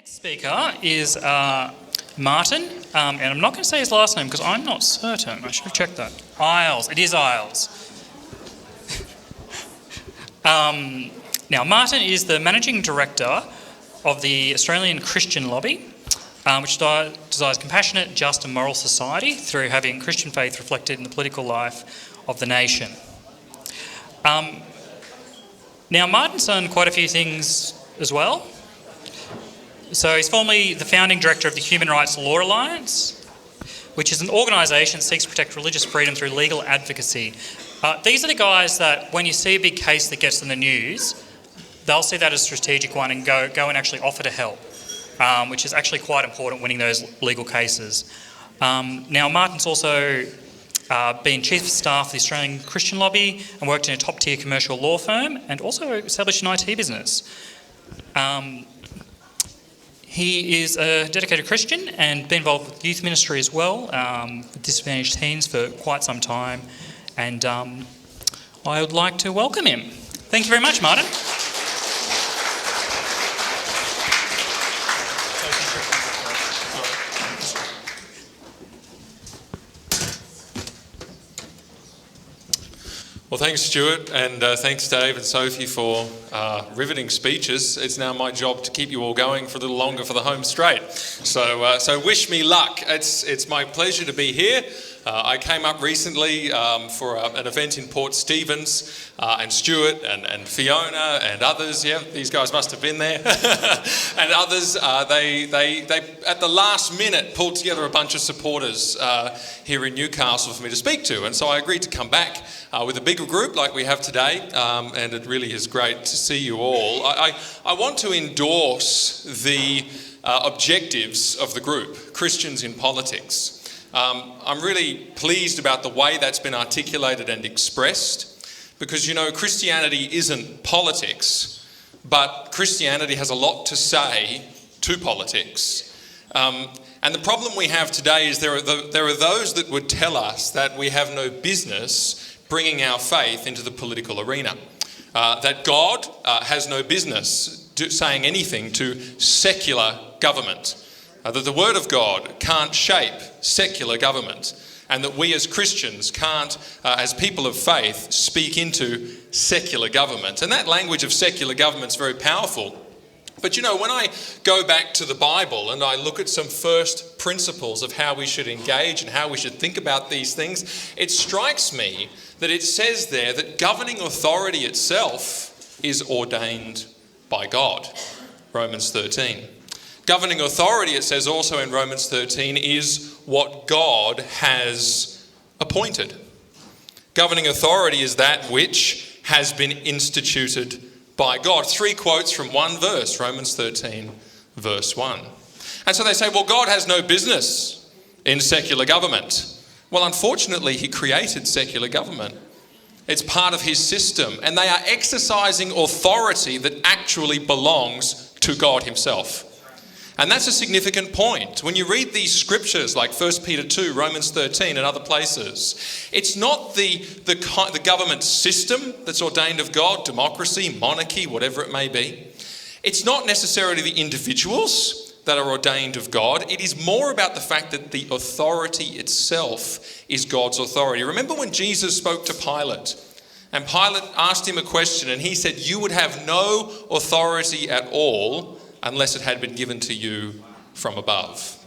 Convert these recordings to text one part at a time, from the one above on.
Next speaker is Martyn, and I'm not going to say his last name because I'm not certain. I should have checked that. Iles. It is Iles. Now, Martyn is the Managing Director of the Australian Christian Lobby, which desires compassionate, just and moral society through having Christian faith reflected in the political life of the nation. Now, Martyn's done quite a few things as well. So he's formerly the founding director of the Human Rights Law Alliance, which is an organisation that seeks to protect religious freedom through legal advocacy. These are the guys that when you see a big case that gets in the news, they'll see that as a strategic one and go and actually offer to help, which is actually quite important, winning those legal cases. Now, Martyn's also been Chief of Staff of the Australian Christian Lobby and worked in a top-tier commercial law firm and also established an IT business. He is a dedicated Christian and been involved with youth ministry as well, with disadvantaged teens for quite some time. And I would like to welcome him. Thank you very much, Martyn. Well, thanks, Stuart, and thanks, Dave and Sophie, for riveting speeches. It's now my job to keep you all going for a little longer for the home straight. So wish me luck. It's my pleasure to be here. I came up recently for an event in Port Stephens, and Stuart and Fiona and others, yeah, these guys must have been there, and others, they at the last minute pulled together a bunch of supporters here in Newcastle for me to speak to, and so I agreed to come back with a bigger group like we have today, and it really is great to see you all. I want to endorse the objectives of the group, Christians in Politics. I'm really pleased about the way that's been articulated and expressed because, you know, Christianity isn't politics, but Christianity has a lot to say to politics. And the problem we have today is there are those that would tell us that we have no business bringing our faith into the political arena, that God has no business saying anything to secular government. That the Word of God can't shape secular government, and that we as Christians can't, as people of faith, speak into secular government. And that language of secular government is very powerful. But you know, when I go back to the Bible and I look at some first principles of how we should engage and how we should think about these things, it strikes me that it says there that governing authority itself is ordained by God. Romans 13. Governing authority, it says also in Romans 13, is what God has appointed. Governing authority is that which has been instituted by God. 3 quotes from one verse, Romans 13, verse 1. And so they say, well, God has no business in secular government. Well, unfortunately, he created secular government. It's part of his system, and they are exercising authority that actually belongs to God himself. And that's a significant point. When you read these scriptures like 1 Peter 2, Romans 13 and other places, it's not the government system that's ordained of God, democracy, monarchy, whatever it may be. It's not necessarily the individuals that are ordained of God. It is more about the fact that the authority itself is God's authority. Remember when Jesus spoke to Pilate, and Pilate asked him a question and he said, "You would have no authority at all unless it had been given to you from above."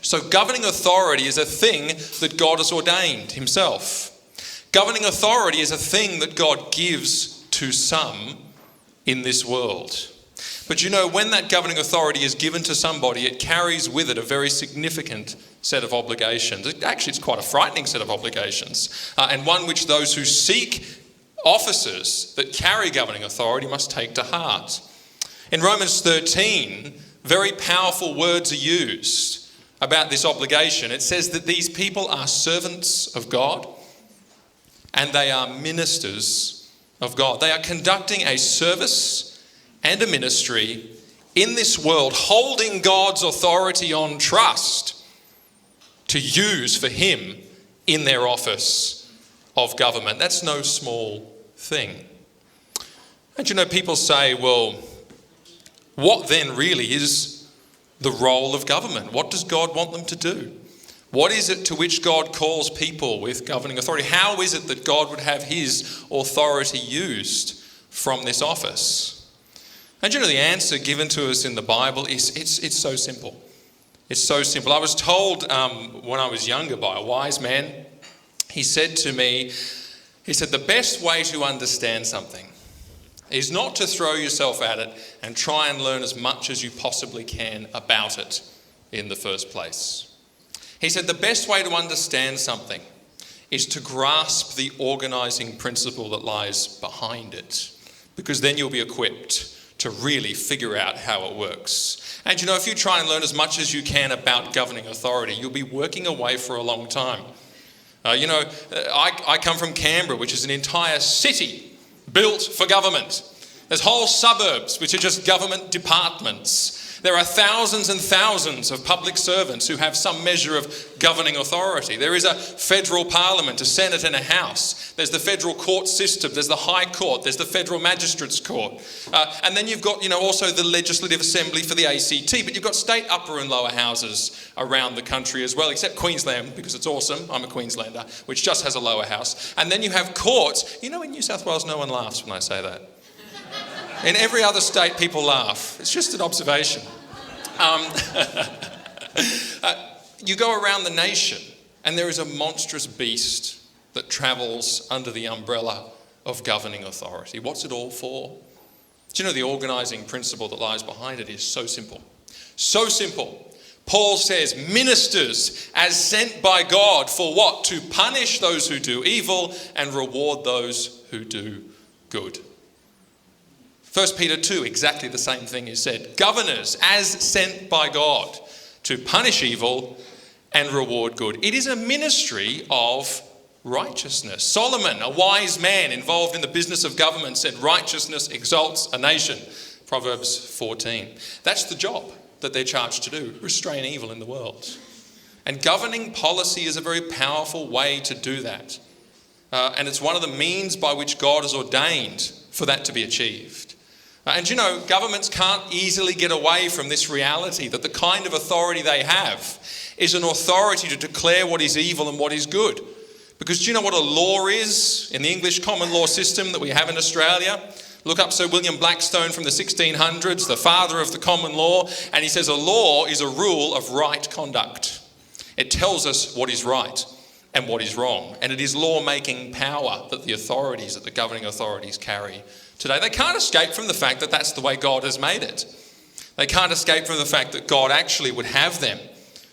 So governing authority is a thing that God has ordained himself. Governing authority is a thing that God gives to some in this world. But you know, when that governing authority is given to somebody, it carries with it a very significant set of obligations. Actually, it's quite a frightening set of obligations, and one which those who seek offices that carry governing authority must take to heart. In Romans 13, very powerful words are used about this obligation. It says that these people are servants of God and they are ministers of God. They are conducting a service and a ministry in this world, holding God's authority on trust to use for him in their office of government. That's no small thing. And you know, people say, well, what then really is the role of government. What does God want them to do? What is it to which God calls people with governing authority? How is it that God would have his authority used from this office? And the answer given to us in the Bible is it's so simple. It's so simple. I was told when I was younger by a wise man, he said to me, the best way to understand something is not to throw yourself at it and try and learn as much as you possibly can about it in the first place. He said the best way to understand something is to grasp the organising principle that lies behind it, because then you'll be equipped to really figure out how it works. And if you try and learn as much as you can about governing authority, you'll be working away for a long time. I come from Canberra, which is an entire city built for government. There's whole suburbs which are just government departments. There are thousands and thousands of public servants who have some measure of governing authority. There is a federal parliament, a senate and a house. There's the federal court system. There's the high court. There's the federal magistrates court. And then you've got, also the legislative assembly for the ACT. But you've got state upper and lower houses around the country as well, except Queensland, because it's awesome. I'm a Queenslander, which just has a lower house. And then you have courts. In New South Wales, no one laughs when I say that. In every other state, people laugh. It's just an observation. You go around the nation, and there is a monstrous beast that travels under the umbrella of governing authority. What's it all for? Do you know the organising principle that lies behind it is so simple? So simple. Paul says, ministers as sent by God for what? To punish those who do evil and reward those who do good. 1 Peter 2, exactly the same thing is said. Governors as sent by God to punish evil and reward good. It is a ministry of righteousness. Solomon, a wise man involved in the business of government, said righteousness exalts a nation. Proverbs 14. That's the job that they're charged to do, restrain evil in the world. And governing policy is a very powerful way to do that. And it's one of the means by which God has ordained for that to be achieved. And governments can't easily get away from this reality that the kind of authority they have is an authority to declare what is evil and what is good. Because do you know what a law is in the English common law system that we have in Australia? Look up Sir William Blackstone from the 1600s, the father of the common law, and he says a law is a rule of right conduct. It tells us what is right and what is wrong. And it is law-making power that the governing authorities carry today. They can't escape from the fact that that's the way God has made it. They can't escape from the fact that God actually would have them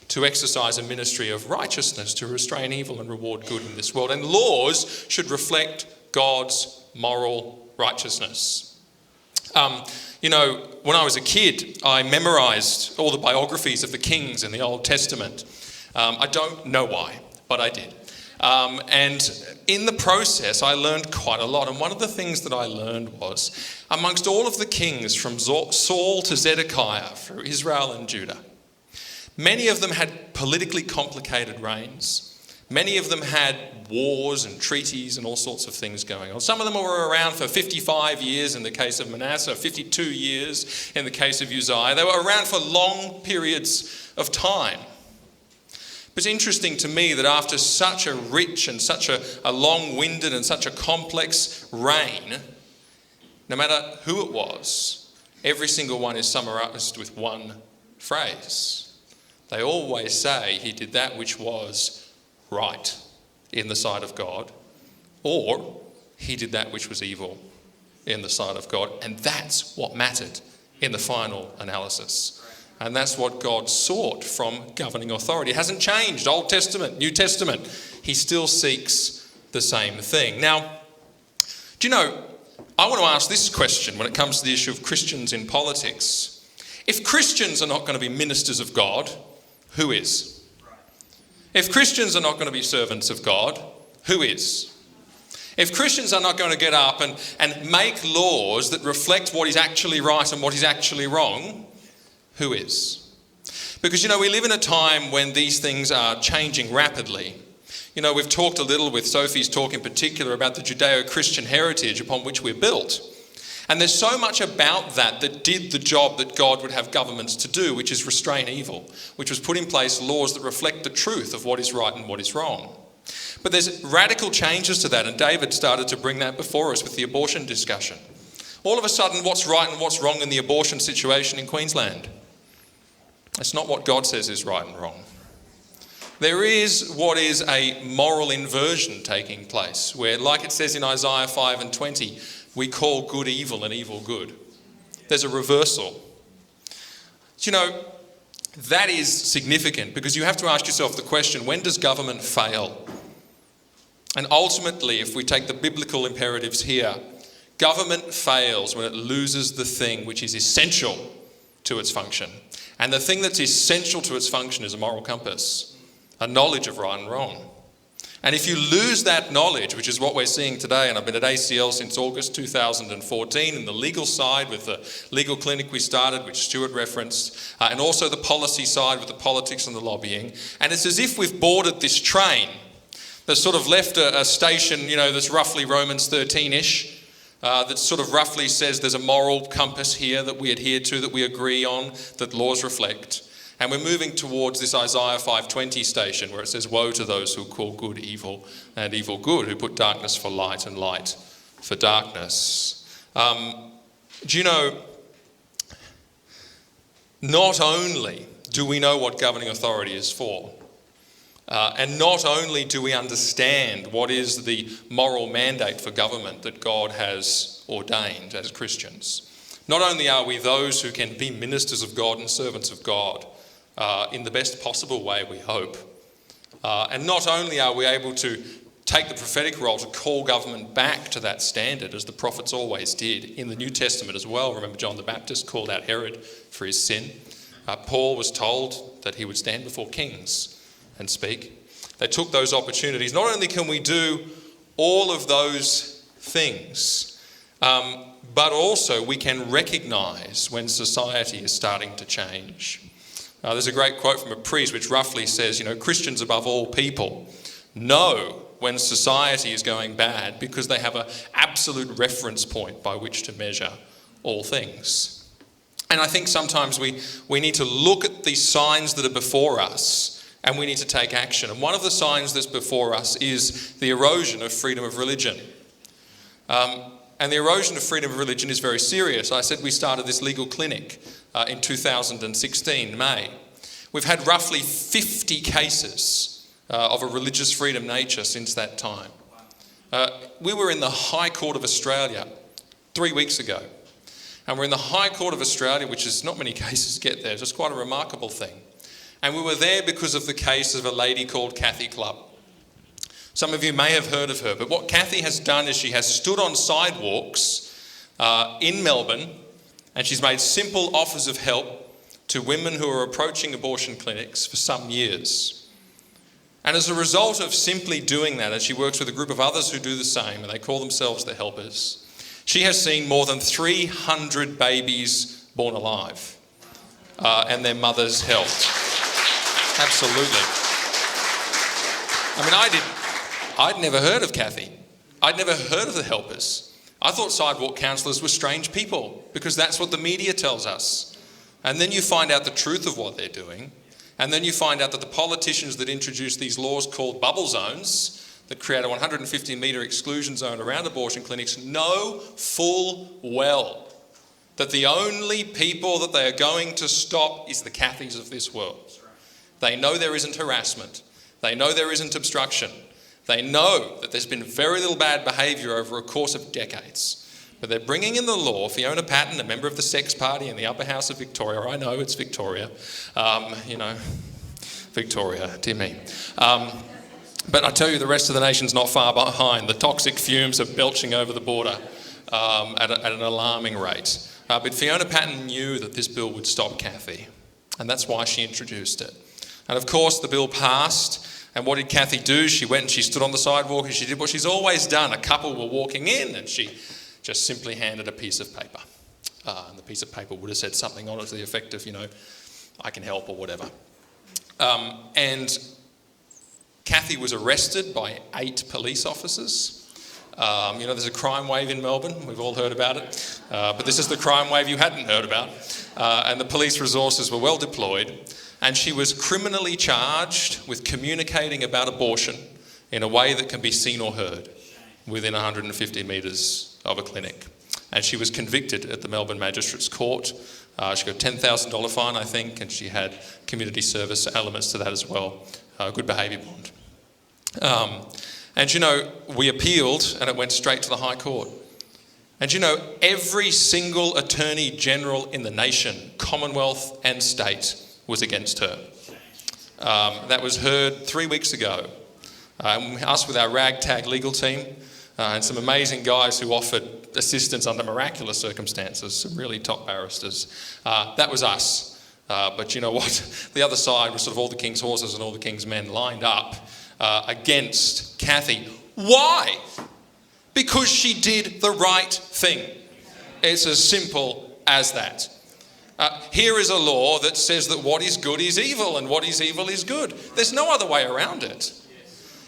to exercise a ministry of righteousness, to restrain evil and reward good in this world. And laws should reflect God's moral righteousness. When I was a kid, I memorised all the biographies of the kings in the Old Testament. I don't know why, but I did. And in the process, I learned quite a lot. And one of the things that I learned was, amongst all of the kings from Saul to Zedekiah for Israel and Judah, many of them had politically complicated reigns. Many of them had wars and treaties and all sorts of things going on. Some of them were around for 55 years in the case of Manasseh, 52 years in the case of Uzziah. They were around for long periods of time. It's interesting to me that after such a rich and such a long-winded and such a complex reign, no matter who it was, every single one is summarised with one phrase. They always say he did that which was right in the sight of God, or he did that which was evil in the sight of God. And that's what mattered in the final analysis. And that's what God sought from governing authority. It hasn't changed, Old Testament, New Testament. He still seeks the same thing. Now, do you know, I want to ask this question when it comes to the issue of Christians in politics. If Christians are not going to be ministers of God, who is? If Christians are not going to be servants of God, who is? If Christians are not going to get up and make laws that reflect what is actually right and what is actually wrong, who is? Because, we live in a time when these things are changing rapidly. We've talked a little with Sophie's talk in particular about the Judeo-Christian heritage upon which we're built. And there's so much about that did the job that God would have governments to do, which is restrain evil, which was put in place laws that reflect the truth of what is right and what is wrong. But there's radical changes to that, and David started to bring that before us with the abortion discussion. All of a sudden, what's right and what's wrong in the abortion situation in Queensland? It's not what God says is right and wrong. There is what is a moral inversion taking place, where, like it says in Isaiah 5 and 20, we call good evil and evil good. There's a reversal. Do you know, that is significant because you have to ask yourself the question, when does government fail? And ultimately, if we take the biblical imperatives here, government fails when it loses the thing which is essential to its function. And the thing that's essential to its function is a moral compass, a knowledge of right and wrong. And if you lose that knowledge, which is what we're seeing today, and I've been at ACL since August 2014 in the legal side with the legal clinic we started, which Stuart referenced, and also the policy side with the politics and the lobbying. And it's as if we've boarded this train that's sort of left a station, that's roughly Romans 13-ish, that sort of roughly says there's a moral compass here that we adhere to, that we agree on, that laws reflect. And we're moving towards this Isaiah 5:20 station where it says, woe to those who call good evil and evil good, who put darkness for light and light for darkness. Do you know, not only do we know what governing authority is for, and not only do we understand what is the moral mandate for government that God has ordained as Christians, not only are we those who can be ministers of God and servants of God, in the best possible way, we hope. And not only are we able to take the prophetic role to call government back to that standard, as the prophets always did, in the New Testament as well. Remember, John the Baptist called out Herod for his sin. Paul was told that he would stand before kings and speak. They took those opportunities. Not only can we do all of those things, but also we can recognise when society is starting to change. There's a great quote from a priest which roughly says, Christians above all people know when society is going bad because they have an absolute reference point by which to measure all things. And I think sometimes we need to look at these signs that are before us and we need to take action. And one of the signs that's before us is the erosion of freedom of religion. And the erosion of freedom of religion is very serious. I said we started this legal clinic in 2016, May. We've had roughly 50 cases of a religious freedom nature since that time. We were in the High Court of Australia 3 weeks ago. And we're in the High Court of Australia, which is not many cases get there. It's just quite a remarkable thing. And we were there because of the case of a lady called Kathy Clubb. Some of you may have heard of her, but what Kathy has done is she has stood on sidewalks in Melbourne and she's made simple offers of help to women who are approaching abortion clinics for some years. And as a result of simply doing that, as she works with a group of others who do the same, and they call themselves the Helpers, she has seen more than 300 babies born alive and their mothers helped. Absolutely. I mean, I'd never heard of Kathy. I'd never heard of the Helpers. I thought sidewalk counsellors were strange people because that's what the media tells us. And then you find out the truth of what they're doing. And then you find out that the politicians that introduce these laws called bubble zones that create a 150-metre exclusion zone around abortion clinics know full well that the only people that they are going to stop is the Cathys of this world. They know there isn't harassment. They know there isn't obstruction. They know that there's been very little bad behaviour over a course of decades. But they're bringing in the law. Fiona Patten, a member of the Sex Party in the upper house of Victoria, I know it's Victoria, Victoria, dear me. But I tell you, the rest of the nation's not far behind. The toxic fumes are belching over the border at an alarming rate. But Fiona Patten knew that this bill would stop Kathy, and that's why she introduced it. And of course, the bill passed. And what did Kathy do? She went and she stood on the sidewalk and she did what she's always done. A couple were walking in and she just simply handed a piece of paper. And the piece of paper would have said something on it to the effect of, I can help or whatever. And Kathy was arrested by 8 police officers. There's a crime wave in Melbourne. We've all heard about it. But this is the crime wave you hadn't heard about. And the police resources were well deployed. And she was criminally charged with communicating about abortion in a way that can be seen or heard within 150 metres of a clinic. And she was convicted at the Melbourne Magistrates Court. She got a $10,000 fine, I think, and she had community service elements to that as well. Good behaviour bond. We appealed and it went straight to the High Court. And every single Attorney General in the nation, Commonwealth and state, was against her. That was heard 3 weeks ago. Us with our ragtag legal team and some amazing guys who offered assistance under miraculous circumstances, some really top barristers. That was us. But you know what? The other side was sort of all the king's horses and all the king's men lined up against Cathy. Why? Because she did the right thing. It's as simple as that. Here is a law that says that what is good is evil and what is evil is good. There's no other way around it.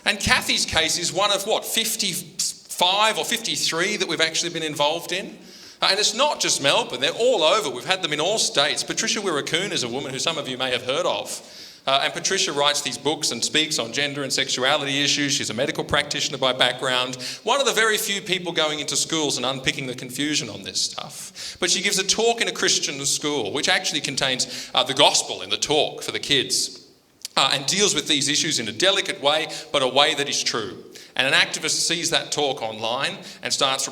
And Cathy's case is one of 55 or 53 that we've actually been involved in. And it's not just Melbourne, they're all over. We've had them in all states. Patricia Wirracoon is a woman who some of you may have heard of. And Patricia writes these books and speaks on gender and sexuality issues. She's a medical practitioner by background. One of the very few people going into schools and unpicking the confusion on this stuff. But she gives a talk in a Christian school, which actually contains the gospel in the talk for the kids. And deals with these issues in a delicate way, but a way that is true. And an activist sees that talk online and starts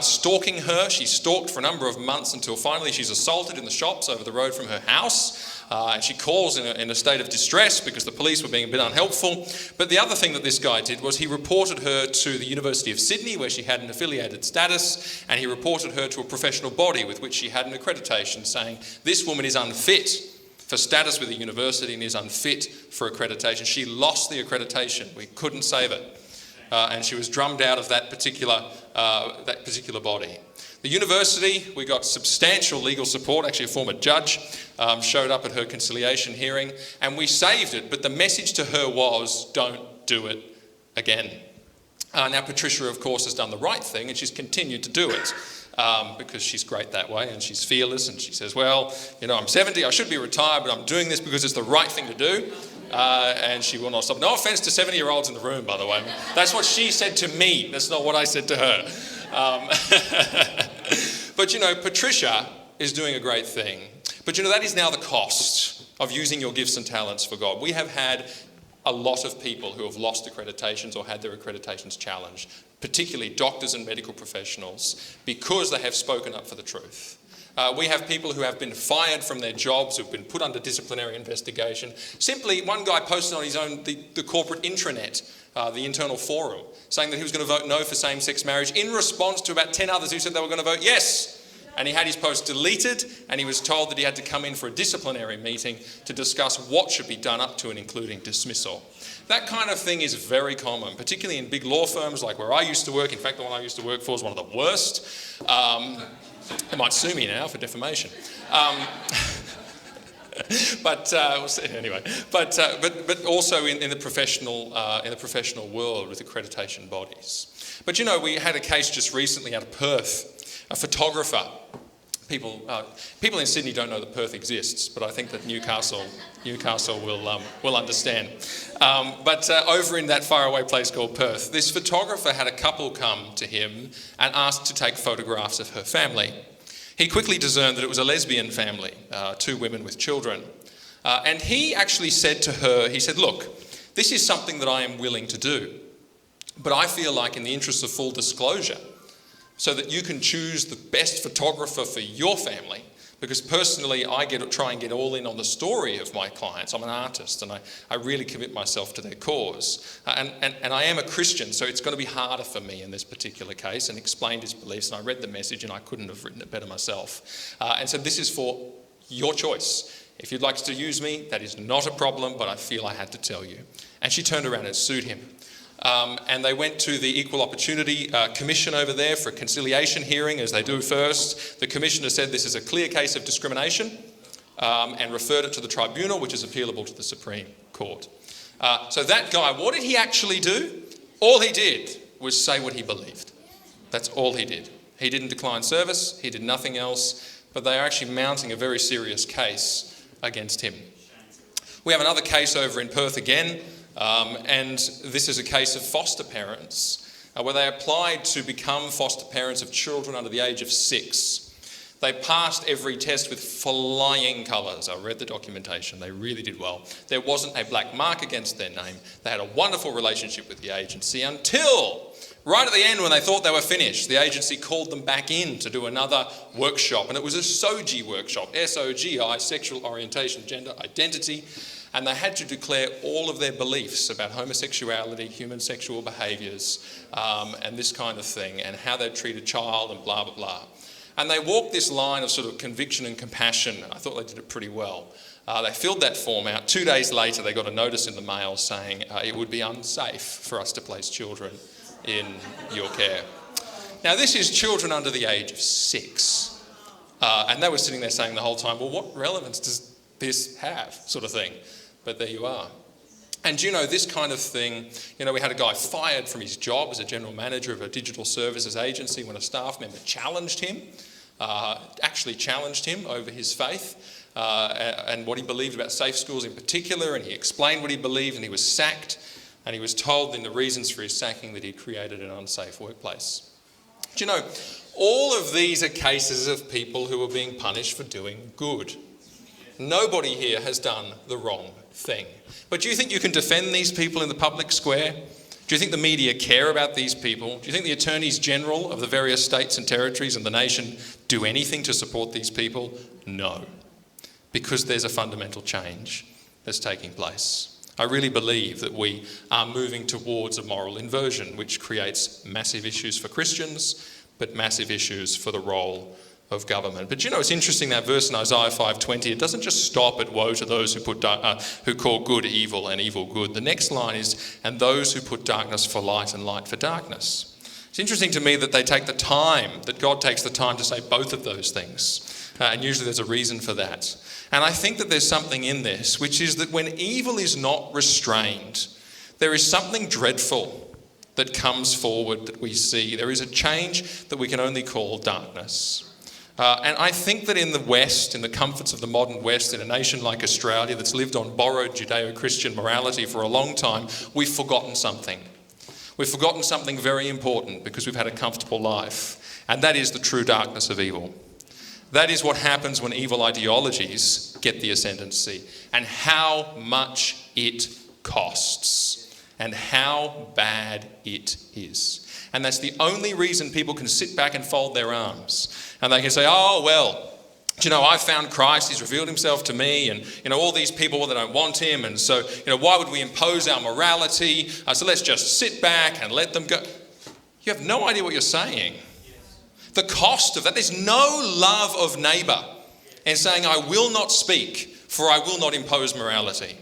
stalking her. She's stalked for a number of months until finally she's assaulted in the shops over the road from her house. And she calls in a state of distress because the police were being a bit unhelpful. But the other thing that this guy did was he reported her to the University of Sydney, where she had an affiliated status, and he reported her to a professional body with which she had an accreditation, saying this woman is unfit for status with the university and is unfit for accreditation. She lost the accreditation. We couldn't save it. And she was drummed out of that particular body. The university, we got substantial legal support. Actually, a former judge showed up at her conciliation hearing, and we saved it. But the message to her was, don't do it again. Now, Patricia, of course, has done the right thing, and she's continued to do it. Because she's great that way and she's fearless, and she says, well, I'm 70, I should be retired, but I'm doing this because it's the right thing to do. And she will not stop. No offence to 70-year-olds in the room, by the way. That's what she said to me. That's not what I said to her. But, Patricia is doing a great thing. But, that is now the cost of using your gifts and talents for God. We have had a lot of people who have lost accreditations or had their accreditations challenged, particularly doctors and medical professionals, because they have spoken up for the truth. We have people who have been fired from their jobs, who've been put under disciplinary investigation. Simply, one guy posted on his own, the corporate intranet, the internal forum, saying that he was going to vote no for same-sex marriage in response to about 10 others who said they were going to vote yes. And he had his post deleted, and he was told that he had to come in for a disciplinary meeting to discuss what should be done up to and including dismissal. That kind of thing is very common, particularly in big law firms like where I used to work. In fact, the one I used to work for is one of the worst. They might sue me now for defamation. But also in the professional world with accreditation bodies. But we had a case just recently out of Perth. A photographer. People in Sydney don't know that Perth exists, but I think that Newcastle will understand. But over in that faraway place called Perth, this photographer had a couple come to him and asked to take photographs of her family. He quickly discerned that it was a lesbian family, 2 women with children. And he actually said to her, he said, look, this is something that I am willing to do, but I feel like in the interest of full disclosure, so that you can choose the best photographer for your family, because personally I try and get all in on the story of my clients. I'm an artist and I really commit myself to their cause. And I am a Christian, so it's going to be harder for me in this particular case, and explained his beliefs, and I read the message and I couldn't have written it better myself. And so this is for your choice. If you'd like to use me, that is not a problem, but I feel I had to tell you. And she turned around and sued him. And they went to the Equal Opportunity Commission over there for a conciliation hearing, as they do first. The commissioner said this is a clear case of discrimination and referred it to the tribunal, which is appealable to the Supreme Court. So that guy, what did he actually do? All he did was say what he believed. That's all he did. He didn't decline service, he did nothing else, but they are actually mounting a very serious case against him. We have another case over in Perth again, and this is a case of foster parents, where they applied to become foster parents of children under the age of 6. They passed every test with flying colours. I read the documentation. They really did well. There wasn't a black mark against their name. They had a wonderful relationship with the agency until right at the end, when they thought they were finished, the agency called them back in to do another workshop. And it was a SOGI workshop, S-O-G-I, sexual orientation, gender identity. And they had to declare all of their beliefs about homosexuality, human sexual behaviours, and this kind of thing, and how they'd treat a child and blah, blah, blah. And they walked this line of sort of conviction and compassion. I thought they did it pretty well. They filled that form out. 2 days later, they got a notice in the mail saying it would be unsafe for us to place children in your care. Now, this is children under the age of 6. And they were sitting there saying the whole time, well, what relevance does this have, sort of thing? But there you are. And you know, this kind of thing, you know, we had a guy fired from his job as a general manager of a digital services agency when a staff member challenged him over his faith and what he believed about safe schools in particular, and he explained what he believed, and he was sacked, and he was told in the reasons for his sacking that he'd created an unsafe workplace. Do you know, all of these are cases of people who are being punished for doing good. Nobody here has done the wrong thing. But do you think you can defend these people in the public square? Do you think the media care about these people? Do you think the attorneys general of the various states and territories and the nation do anything to support these people? No. Because there's a fundamental change that's taking place. I really believe that we are moving towards a moral inversion, which creates massive issues for Christians, but massive issues for the role of government. But you know, it's interesting, that verse in Isaiah 5:20, it doesn't just stop at woe to those who call good evil and evil good. The next line is, and those who put darkness for light and light for darkness. It's interesting to me that that God takes the time to say both of those things. And usually there's a reason for that. And I think that there's something in this, which is that when evil is not restrained, there is something dreadful that comes forward that we see. There is a change that we can only call darkness. And I think that in the West, in the comforts of the modern West, in a nation like Australia that's lived on borrowed Judeo-Christian morality for a long time, we've forgotten something. We've forgotten something very important because we've had a comfortable life. And that is the true darkness of evil. That is what happens when evil ideologies get the ascendancy, and how much it costs, and how bad it is. And that's the only reason people can sit back and fold their arms. And they can say, oh, well, you know, I found Christ, he's revealed himself to me, and, you know, all these people, well, they don't want him, and so, you know, why would we impose our morality? So let's just sit back and let them go. You have no idea what you're saying. The cost of that, there's no love of neighbour in saying, I will not speak, for I will not impose morality.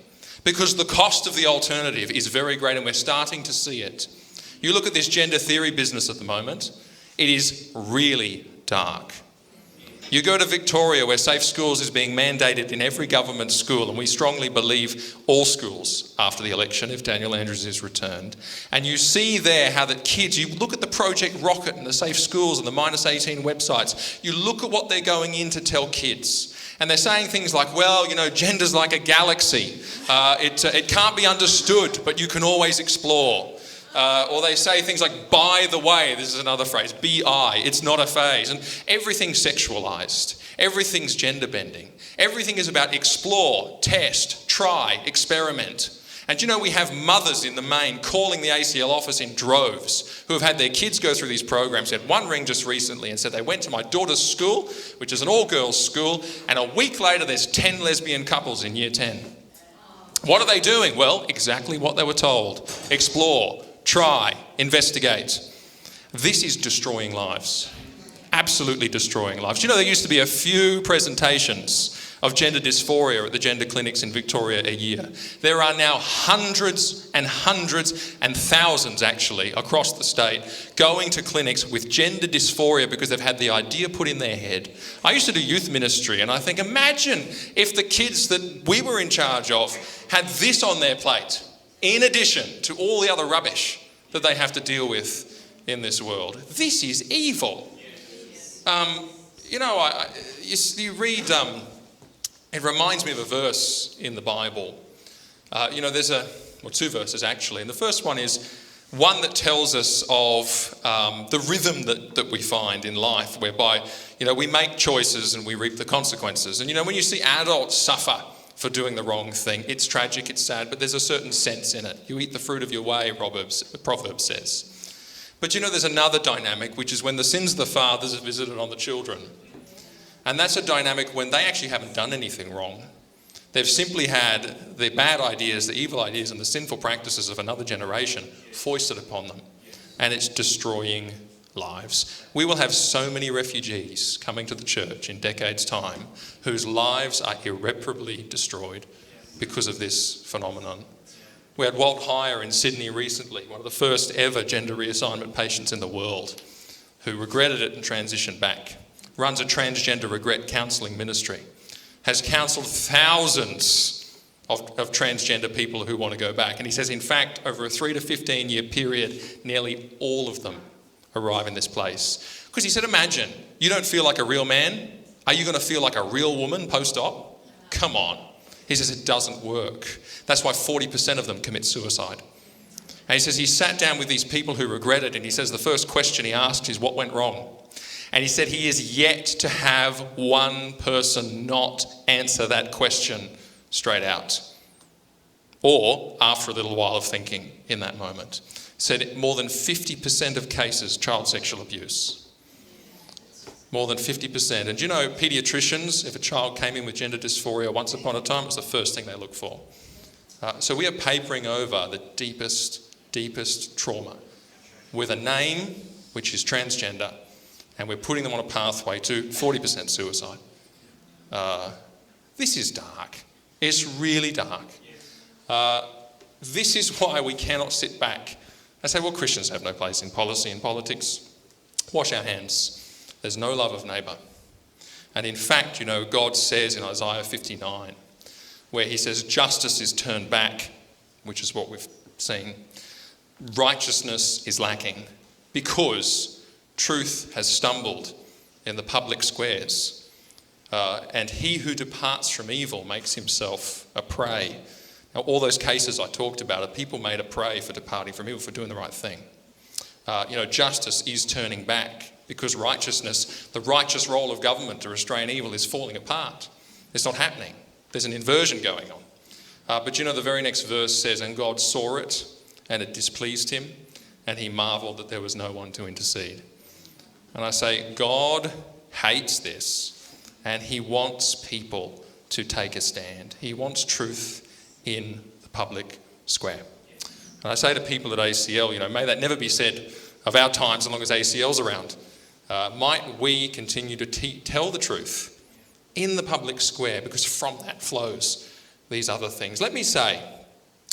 Because the cost of the alternative is very great, and we're starting to see it. You look at this gender theory business at the moment, it is really dark. You go to Victoria, where safe schools is being mandated in every government school, and we strongly believe all schools after the election, if Daniel Andrews is returned. And you see there how that kids, you look at the Project Rocket and the Safe Schools and the -18 websites, you look at what they're going in to tell kids. And they're saying things like, well, you know, gender's like a galaxy. It can't be understood, but you can always explore. Or they say things like, by the way, this is another phrase, B-I, it's not a phase. And everything's sexualised. Everything's gender bending. Everything is about explore, test, try, experiment. And you know, we have mothers in the main calling the ACL office in droves who have had their kids go through these programs. We had one ring just recently and said they went to my daughter's school, which is an all-girls school, and a week later there's 10 lesbian couples in year 10. What are they doing? Well, exactly what they were told. Explore, try, investigate. This is destroying lives. Absolutely destroying lives. You know, there used to be a few presentations of gender dysphoria at the gender clinics in Victoria a year. There are now hundreds and hundreds and thousands actually across the state going to clinics with gender dysphoria because they've had the idea put in their head. I used to do youth ministry, and I think, imagine if the kids that we were in charge of had this on their plate, in addition to all the other rubbish that they have to deal with in this world. This is evil. You read, it reminds me of a verse in the Bible. There's two verses actually. And the first one is one that tells us of the rhythm that we find in life, whereby, we make choices and we reap the consequences. And, when you see adults suffer for doing the wrong thing, it's tragic, it's sad, but there's a certain sense in it. You eat the fruit of your way, Proverb says. But there's another dynamic, which is when the sins of the fathers are visited on the children. And that's a dynamic when they actually haven't done anything wrong. They've simply had the bad ideas, the evil ideas, and the sinful practices of another generation foisted upon them. And it's destroying lives. We will have so many refugees coming to the church in decades' time whose lives are irreparably destroyed because of this phenomenon. We had Walt Heyer in Sydney recently, one of the first ever gender reassignment patients in the world, who regretted it and transitioned back. Runs a transgender regret counselling ministry. Has counselled thousands of transgender people who want to go back. And he says, in fact, over a 3 to 15 year period, nearly all of them arrive in this place. Because he said, imagine, you don't feel like a real man. Are you going to feel like a real woman post-op? Come on. He says it doesn't work. That's why 40% of them commit suicide. And he says he sat down with these people who regret it, and he says the first question he asked is, what went wrong? And he said he is yet to have one person not answer that question straight out. Or after a little while of thinking in that moment. Said more than 50% of cases, child sexual abuse. More than 50%. And paediatricians, if a child came in with gender dysphoria once upon a time, it was the first thing they look for. So we are papering over the deepest trauma with a name which is transgender, and we're putting them on a pathway to 40% suicide. This is dark. It's really dark. This is why we cannot sit back and say, well, Christians have no place in policy and politics. Wash our hands. There's no love of neighbour. And in fact, God says in Isaiah 59, where he says justice is turned back, which is what we've seen, righteousness is lacking because truth has stumbled in the public squares. And he who departs from evil makes himself a prey. Now, all those cases I talked about are people made a prey for departing from evil, for doing the right thing. Justice is turning back because righteousness, the righteous role of government to restrain evil, is falling apart. It's not happening. There's an inversion going on. But the very next verse says, and God saw it, and it displeased him, and he marvelled that there was no one to intercede. And I say, God hates this, and he wants people to take a stand. He wants truth in the public square. And I say to people at ACL, may that never be said of our times as long as ACL's around. Might we continue to tell the truth in the public square, because from that flows these other things. Let me say,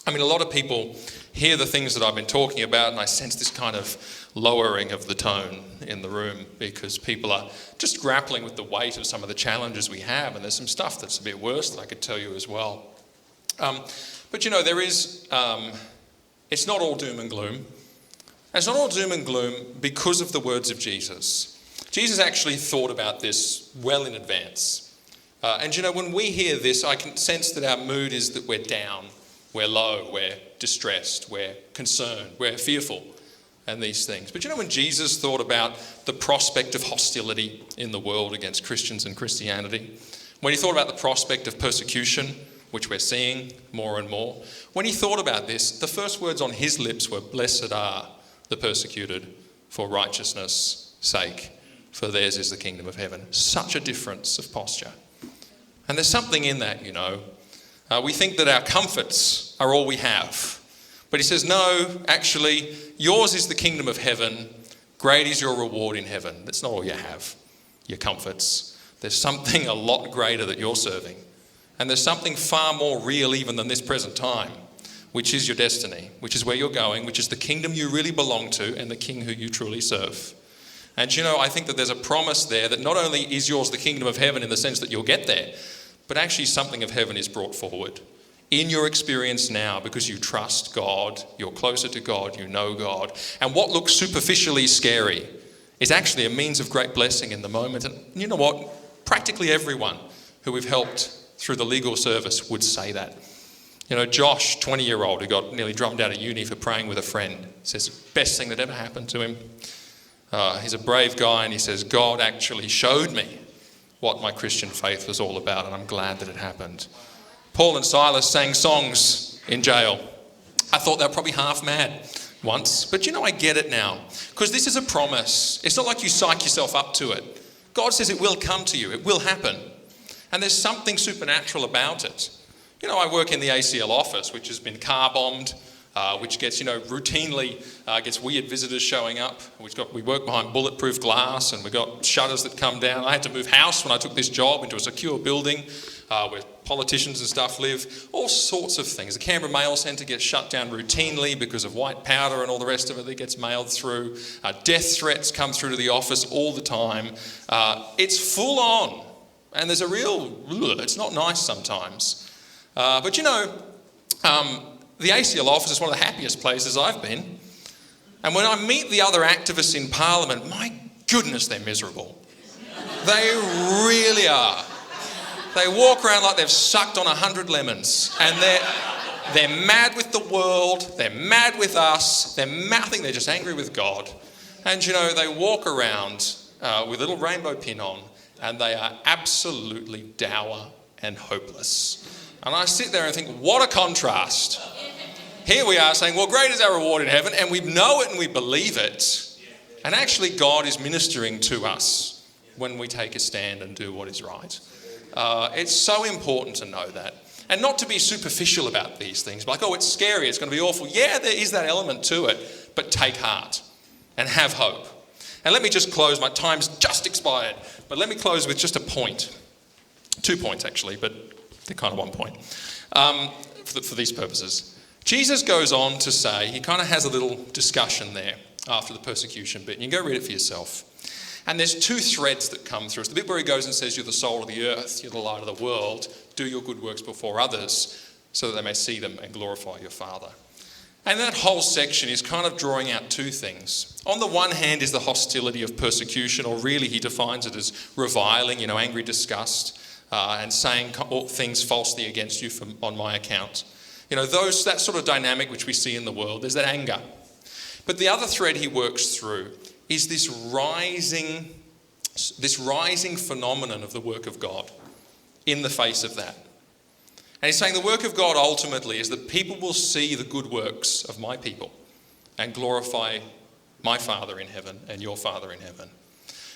a lot of people hear the things that I've been talking about, and I sense this kind of lowering of the tone in the room because people are just grappling with the weight of some of the challenges we have, and there's some stuff that's a bit worse that I could tell you as well. But there is, it's not all doom and gloom. It's not all doom and gloom because of the words of Jesus. Jesus actually thought about this well in advance. And when we hear this, I can sense that our mood is that we're down, we're low, we're distressed, we're concerned, we're fearful, and these things. But when Jesus thought about the prospect of hostility in the world against Christians and Christianity, when he thought about the prospect of persecution, which we're seeing more and more, when he thought about this, the first words on his lips were, "Blessed are the persecuted for righteousness' sake, for theirs is the kingdom of heaven." Such a difference of posture. And there's something in that, we think that our comforts are all we have. But he says, no, actually, yours is the kingdom of heaven. Great is your reward in heaven. That's not all you have, your comforts. There's something a lot greater that you're serving. And there's something far more real even than this present time, which is your destiny, which is where you're going, which is the kingdom you really belong to and the king who you truly serve. And I think that there's a promise there that not only is yours the kingdom of heaven in the sense that you'll get there, but actually something of heaven is brought forward in your experience now because you trust God, you're closer to God, you know God. And what looks superficially scary is actually a means of great blessing in the moment. And you know what? Practically everyone who we've helped through the legal service would say that. You know, Josh, 20-year-old, who got nearly drummed out of uni for praying with a friend, says the best thing that ever happened to him. He's a brave guy, and he says, God actually showed me what my Christian faith was all about, and I'm glad that it happened. Paul and Silas sang songs in jail. I thought they were probably half mad once, but you know, I get it now, because this is a promise. It's not like you psych yourself up to it. God says it will come to you, it will happen, and there's something supernatural about it. You know, I work in the ACL office, which has been car bombed, which gets, routinely gets weird visitors showing up. We work behind bulletproof glass, and we've got shutters that come down. I had to move house when I took this job into a secure building where politicians and stuff live. All sorts of things. The Canberra Mail Centre gets shut down routinely because of white powder and all the rest of it that gets mailed through. Death threats come through to the office all the time. It's full on, and there's a real, it's not nice sometimes. But the ACL office is one of the happiest places I've been. And when I meet the other activists in Parliament, my goodness, they're miserable. They really are. They walk around like they've sucked on 100 lemons. And they're mad with the world. They're mad with us. I think they're just angry with God. And, they walk around with a little rainbow pin on, and they are absolutely dour and hopeless. And I sit there and think, what a contrast. Here we are saying, well, great is our reward in heaven, and we know it and we believe it. And actually God is ministering to us when we take a stand and do what is right. It's so important to know that. And not to be superficial about these things, like, oh, it's scary, it's going to be awful. Yeah, there is that element to it, but take heart and have hope. And let me just close, my time's just expired, but let me close with just a point. 2 points actually, but they're kind of 1 point for these purposes. Jesus goes on to say, he kind of has a little discussion there after the persecution bit, and you can go read it for yourself. And there's 2 threads that come through. It's the bit where he goes and says, you're the soul of the earth, you're the light of the world, do your good works before others so that they may see them and glorify your Father. And that whole section is kind of drawing out 2 things. On the one hand is the hostility of persecution, or really he defines it as reviling, angry disgust, and saying things falsely against you on my account. That sort of dynamic which we see in the world, there's that anger. But the other thread he works through is this rising phenomenon of the work of God in the face of that. And he's saying the work of God ultimately is that people will see the good works of my people and glorify my Father in heaven and your Father in heaven.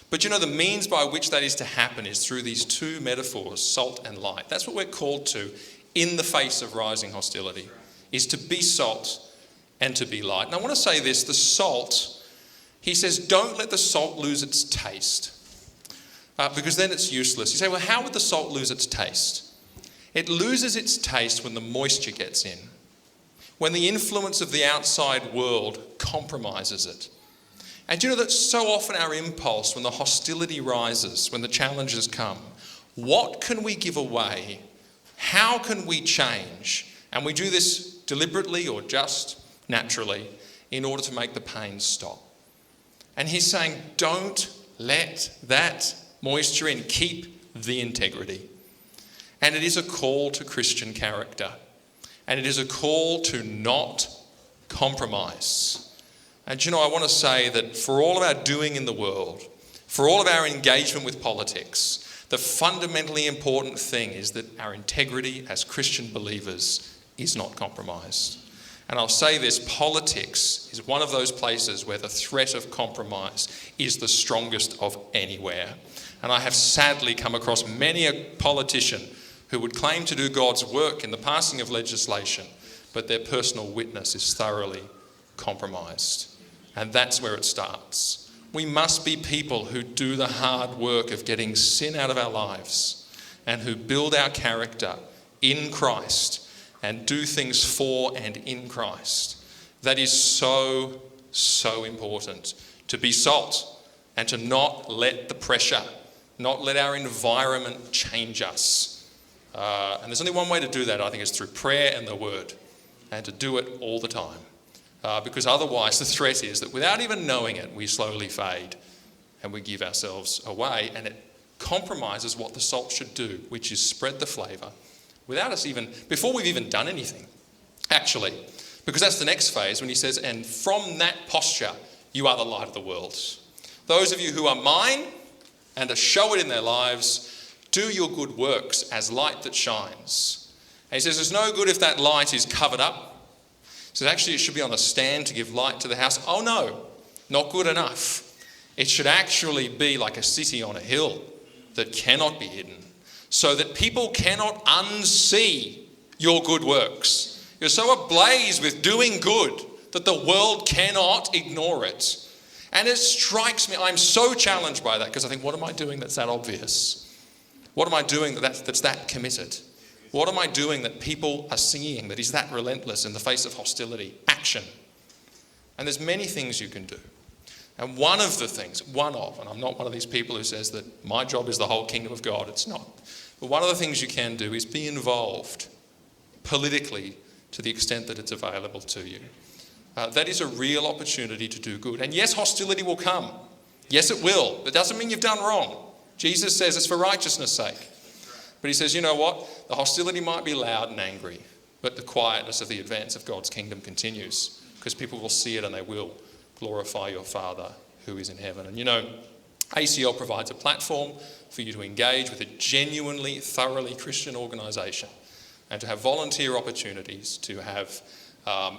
But the means by which that is to happen is through these 2 metaphors, salt and light. That's what we're called to in the face of rising hostility, is to be salt and to be light. And I want to say this, the salt, he says, don't let the salt lose its taste, because then it's useless. You say, well, how would the salt lose its taste? It loses its taste when the moisture gets in, when the influence of the outside world compromises it. And that so often our impulse, when the hostility rises, when the challenges come, what can we give away? How can we change? And we do this deliberately or just naturally in order to make the pain stop. And he's saying, don't let that moisture in. Keep the integrity. And it is a call to Christian character. And it is a call to not compromise. And I want to say that for all of our doing in the world, for all of our engagement with politics, the fundamentally important thing is that our integrity as Christian believers is not compromised. And I'll say this, politics is one of those places where the threat of compromise is the strongest of anywhere. And I have sadly come across many a politician who would claim to do God's work in the passing of legislation, but their personal witness is thoroughly compromised. And that's where it starts. We must be people who do the hard work of getting sin out of our lives and who build our character in Christ and do things for and in Christ. That is so, so important. To be salt and to not let the pressure, not let our environment change us. And there's only one way to do that, I think, is through prayer and the word, and to do it all the time. Because otherwise the threat is that without even knowing it, we slowly fade and we give ourselves away, and it compromises what the salt should do, which is spread the flavour without us even, before we've even done anything, actually. Because that's the next phase when he says, and from that posture, you are the light of the world. Those of you who are mine and to show it in their lives, do your good works as light that shines. And he says, it's no good if that light is covered up. He says, actually, it should be on a stand to give light to the house. Oh no, not good enough. It should actually be like a city on a hill that cannot be hidden, so that people cannot unsee your good works. You're so ablaze with doing good that the world cannot ignore it. And it strikes me, I'm so challenged by that, because I think, what am I doing that's that obvious? What am I doing that's that committed? What am I doing that people are seeing that is that relentless in the face of hostility? Action. And there's many things you can do. And one of the things, and I'm not one of these people who says that my job is the whole kingdom of God, it's not. But one of the things you can do is be involved politically to the extent that it's available to you. That is a real opportunity to do good. And yes, hostility will come. Yes, it will. But it doesn't mean you've done wrong. Jesus says it's for righteousness' sake. But he says, you know what? The hostility might be loud and angry, but the quietness of the advance of God's kingdom continues, because people will see it and they will glorify your Father who is in heaven. And you know, ACL provides a platform for you to engage with a genuinely, thoroughly Christian organisation, and to have volunteer opportunities, to have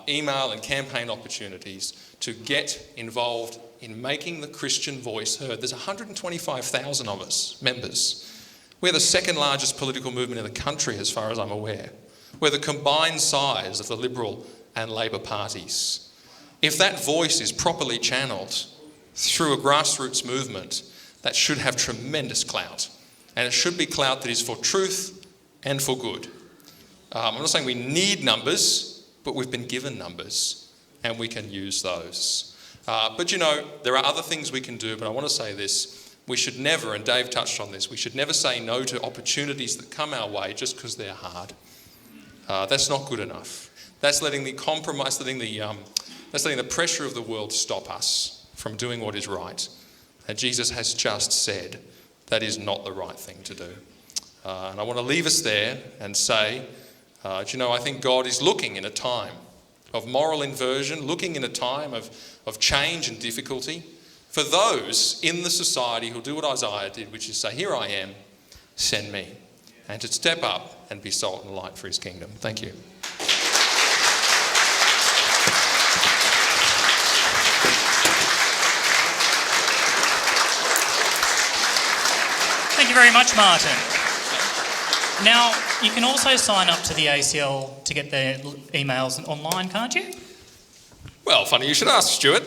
email and campaign opportunities, to get involved in making the Christian voice heard. There's 125,000 of us, members. We're the second largest political movement in the country, as far as I'm aware. We're the combined size of the Liberal and Labor parties. If that voice is properly channelled through a grassroots movement, that should have tremendous clout. And it should be clout that is for truth and for good. I'm not saying we need numbers, but we've been given numbers and we can use those. But you know, there are other things we can do, but I want to say this. We should never, and Dave touched on this, we should never say no to opportunities that come our way just because they're hard. That's not good enough. That's letting the compromise, letting the pressure of the world stop us from doing what is right. And Jesus has just said that is not the right thing to do. And I want to leave us there and say, do you know, I think God is looking in a time of moral inversion, looking in a time of change and difficulty, for those in the society who'll do what Isaiah did, which is say, here I am, send me. And to step up and be salt and light for his kingdom. Thank you. Thank you very much, Martyn. Now, you can also sign up to the ACL to get their emails online, can't you? Well, funny you should ask, Stuart.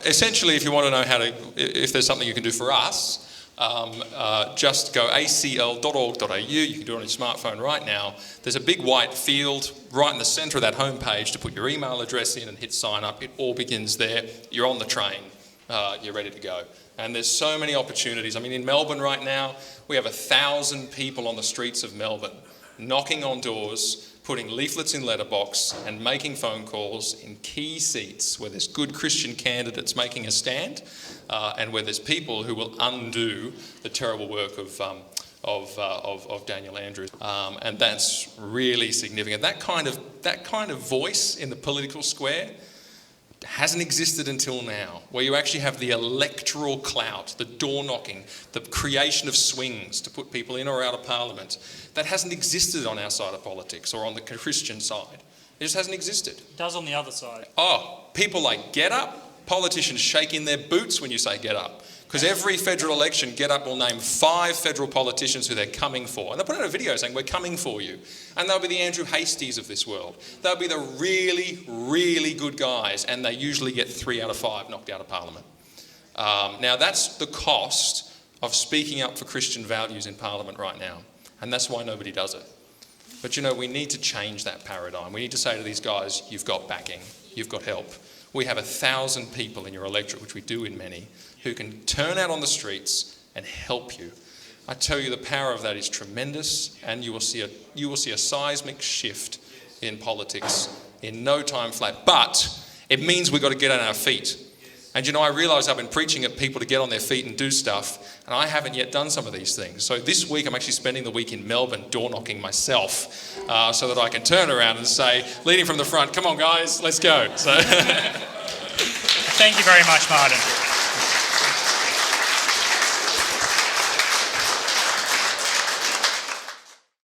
Essentially, if you want to know if there's something you can do for us, just go acl.org.au. You can do it on your smartphone right now. There's a big white field right in the centre of that homepage to put your email address in and hit sign up. It all begins there. You're on the train. You're ready to go. And there's so many opportunities. I mean, in Melbourne right now, we have 1,000 people on the streets of Melbourne knocking on doors, putting leaflets in letterbox and making phone calls in key seats where there's good Christian candidates making a stand, and where there's people who will undo the terrible work of Daniel Andrews. And that's really significant. That kind of voice in the political square hasn't existed until now, where you actually have the electoral clout, the door knocking, the creation of swings to put people in or out of Parliament. That hasn't existed on our side of politics or on the Christian side. It just hasn't existed. It does on the other side. Oh, people like Get Up, politicians shake in their boots when you say Get Up. Because every federal election, Get Up will name 5 federal politicians who they're coming for. And they'll put out a video saying, we're coming for you. And they'll be the Andrew Hasties of this world. They'll be the really, really good guys. And they usually get 3 out of 5 knocked out of Parliament. Now, that's the cost of speaking up for Christian values in Parliament right now. And that's why nobody does it. But, you know, we need to change that paradigm. We need to say to these guys, you've got backing. You've got help. We have 1,000 people in your electorate, which we do in many, who can turn out on the streets and help you. I tell you, the power of that is tremendous, and you will see a seismic shift in politics in no time flat. But it means we've got to get on our feet. And I realise I've been preaching at people to get on their feet and do stuff, and I haven't yet done some of these things. So this week I'm actually spending the week in Melbourne door knocking myself, so that I can turn around and say, leading from the front, come on guys, let's go. So Thank you very much, Martyn.